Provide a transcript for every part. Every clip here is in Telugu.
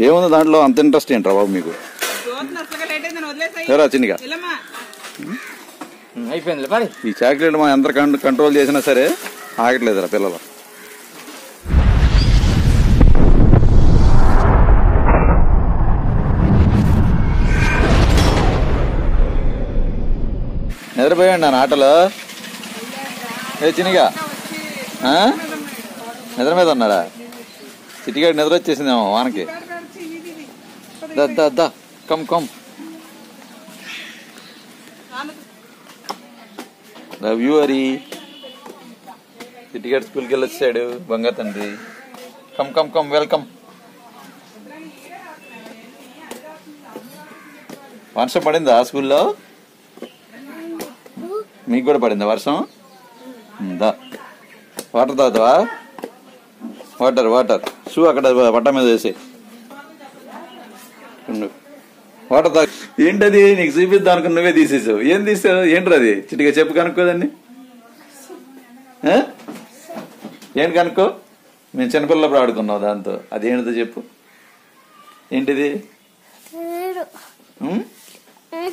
ఏముంది దాంట్లో అంత ఇంట్రెస్ట్ ఏంట్రా బాబు మీకు? ఎవరా చిన్నగా అయిపోయింది మరి. ఈ చాక్లెట్ మా ఎంత కంట్రోల్ చేసినా సరే ఆగట్లేదురా పిల్లలు. నిద్రపోయండి నా ఆటలో. ఏ చిన్నగా నిద్ర మీద ఉన్నాడా? చిట్టిగాడి నిద్ర వచ్చేసిందేమో వానకి. దా come come. Love you Hari. చిట్టిగాడి స్కూల్కి వెళ్ళి వచ్చాడు బంగారు తండ్రి. Come come come welcome. వర్షం పడిందా స్కూల్లో? మీకు కూడా పడిందా వర్షం? దా వాటర్ తాగుతావా? వాటర్ షూ అక్కడ పట్ట మీద వేసి వాటర్ తాగు. ఏంటది నీకు చూపిద్దాం అనుకుని నువ్వే తీసేసావు. ఏం తీసావు? ఏంటి అది? చిటిగా చెప్పు కనుక్కోదండి. ఏంటి కనుక్కో. మేము చిన్నపిల్లప్పుడు ఆడుకున్నావు దాంతో. అదేంటిదో చెప్పు. ఏంటిది?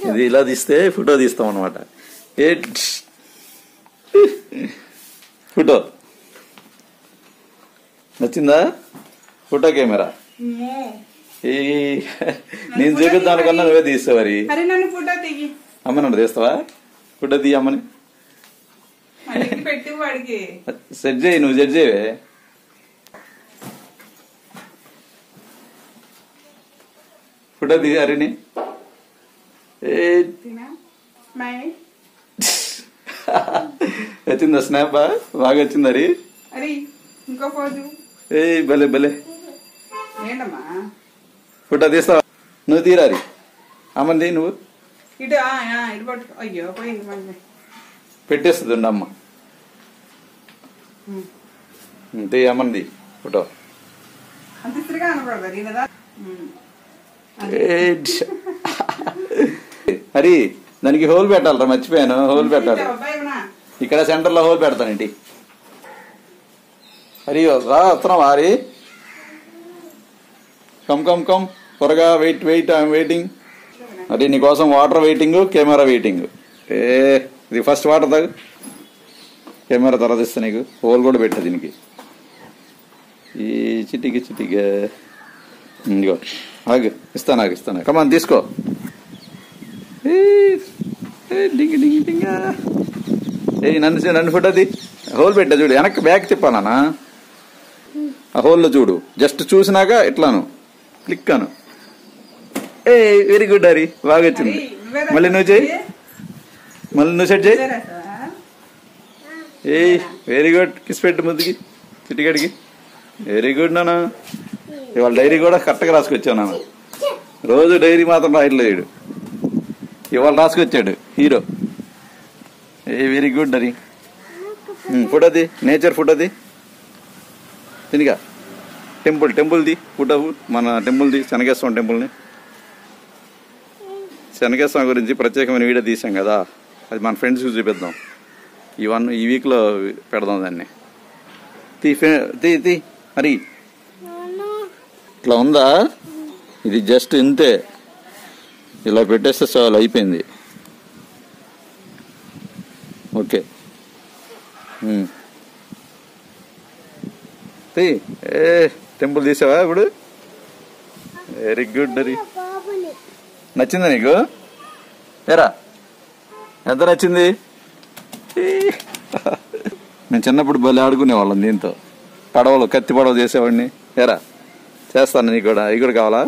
ఇది ఇలా తీస్తే ఫోటో తీస్తాం అనమాట. ఫోటో నచ్చిందా? ఫోటో కెమెరా నేను చూపిద్దాం అనుకున్నా నువ్వే తీస్తావు. మరి అమ్మ నన్ను తీస్తావా? ఫోటో తీ అమ్మని. సెట్ చేయి, నువ్వు సెట్ చేయవే. ఫోటో తీ హరిని. వచ్చిందా స్నాప్? బాగా వచ్చింది హరి. ఏ భలే భలే ఫోటో తీస్తావా? నువ్వు తీరారి. అమ్మని నువ్వు పెట్టేస్తుంది ఉండి అమ్మ. తీ అమ్మది ఫోటో. హరి దానికి హోల్ పెట్టాలరా, మర్చిపోయాను. హోల్ పెట్టాలి. ఇక్కడ సెంటర్ లో హోల్ పెడతానండి. హరి రా, వస్తున్నావా హరి? కమ్ కమ్ కమ్ త్వరగా. Wait I'm waiting. హరి నీకోసం వాటర్ వెయిటింగ్, కెమెరా వెయిటింగ్. ఇది ఫస్ట్ వాటర్ తాగు, కెమెరా తర్వాత ఇస్తా నీకు. హోల్ కూడా పెట్టా దీనికి. ఈ చిటిగా ఇదిగో ఆగు, ఇస్తాను. కమాన్ తీసుకో. నన్ను ఫోటో తీ. హోల్ పెట్టా చూడు. వెనక్కి బ్యాక్ తిప్పానా? ఆ హోల్లో చూడు. జస్ట్ చూసినాక ఇట్లాను క్లిక్ అను. వెరీ గుడ్ హరి, బాగా వచ్చింది. మళ్ళీ నువ్వు చెయ్యి, మళ్ళీ నువ్వు సెట్ చేయి. Very good. కిస్ పెట్టు ముద్దుకి, చిటిగడికి. వెరీ గుడ్ నాన్న. ఇవాళ డైరీ కూడా కరెక్ట్గా రాసుకొచ్చావు నాన్న. రోజు డైరీ మాత్రం రాయట్లేదు. ఇవాళ రాసుకొచ్చాడు హీరో. Very good Hari. ఫోటోది, నేచర్ ఫోటోది. తినిగా టెంపుల్ది ఫోటో. మన టెంపుల్ది, శనగేశ్వరం టెంపుల్ని. శనగేశ్వరం గురించి ప్రత్యేకమైన వీడియో తీసాం కదా, అది మన ఫ్రెండ్స్కి చూపిద్దాం. ఈ వీక్లో పెడదాం దాన్ని. తీ హరి. ఇట్లా ఉందా? ఇది జస్ట్ ఇంతే, ఇలా పెట్టేస్తే చాలు, అయిపోయింది. ఓకే టెంపుల్ తీసావా ఇప్పుడు? Very good Hari. నచ్చిందా నీకు? ఏరా ఎంత నచ్చింది? నేను చిన్నప్పుడు భలే ఆడుకునేవాళ్ళం దీంతో. పడవలు, కత్తి పడవ చేసేవాడిని. ఏరా చేస్తాను నీకు కూడా. ఇవి కూడా కావాలా?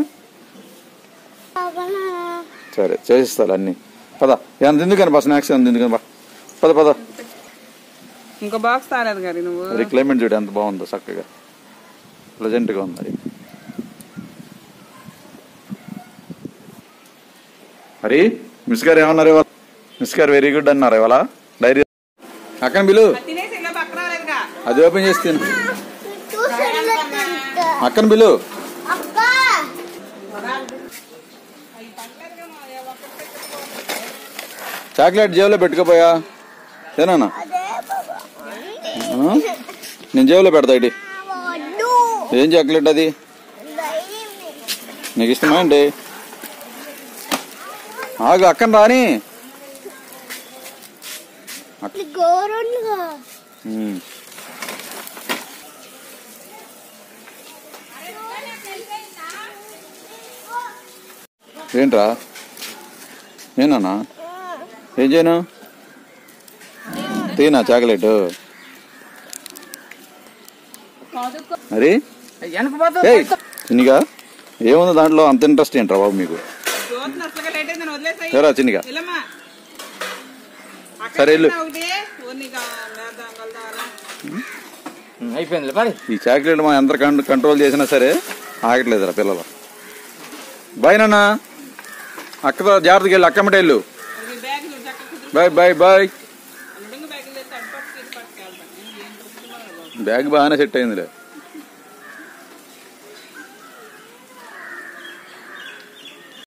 సరే చేసిస్తాను అన్ని. పద. ఎంత ఎందుకని బా స్నాక్స్ ఎందుకని బా. పద. ఇంకో బాక్స్ తాలేదు గారి నువ్వు. అది క్లైమేట్ చూడు ఎంత బాగుందో, చక్కగా ప్లెజెంట్ గా ఉంది. మరి మిస్ గారు ఏమన్నారు ఇవాళ? మిస్ గారు వెరీ గుడ్ అన్నారు ఇవాళ. డైరీ అక్కడ బిలు అది ఓపెన్ చేస్తాను. అక్కడ బిలు చాక్లెట్ జేబులో పెట్టుకోపోయా? ఏనా నేను జేబులో పెడతా. ఇటు ఏం చాక్లెట్ అది? నీకు ఇష్టమా అండి? ఆగు, అక్కని రాని. ఏంట్రా? నేనా? ఏం చేయను? తీనా చాక్లెట్? మరి చిన్నిగా ఏముంది దాంట్లో? అంత ఇంట్రెస్ట్ ఏంట్రా బాబు మీకు? సరే చిన్నిగా, సరే వెళ్ళు. ఈ చాక్లెట్ మా ఎంత కంట్రోల్ చేసినా సరే ఆగట్లేదురా పిల్లలు. బాయ్ నాన్న, అక్కతో జాగ్రత్తగా వెళ్ళి, అక్కమ్మటే వెళ్ళు. Bye bye bye. బ్యాగ్ బాగానే సెట్ అయిందిలే.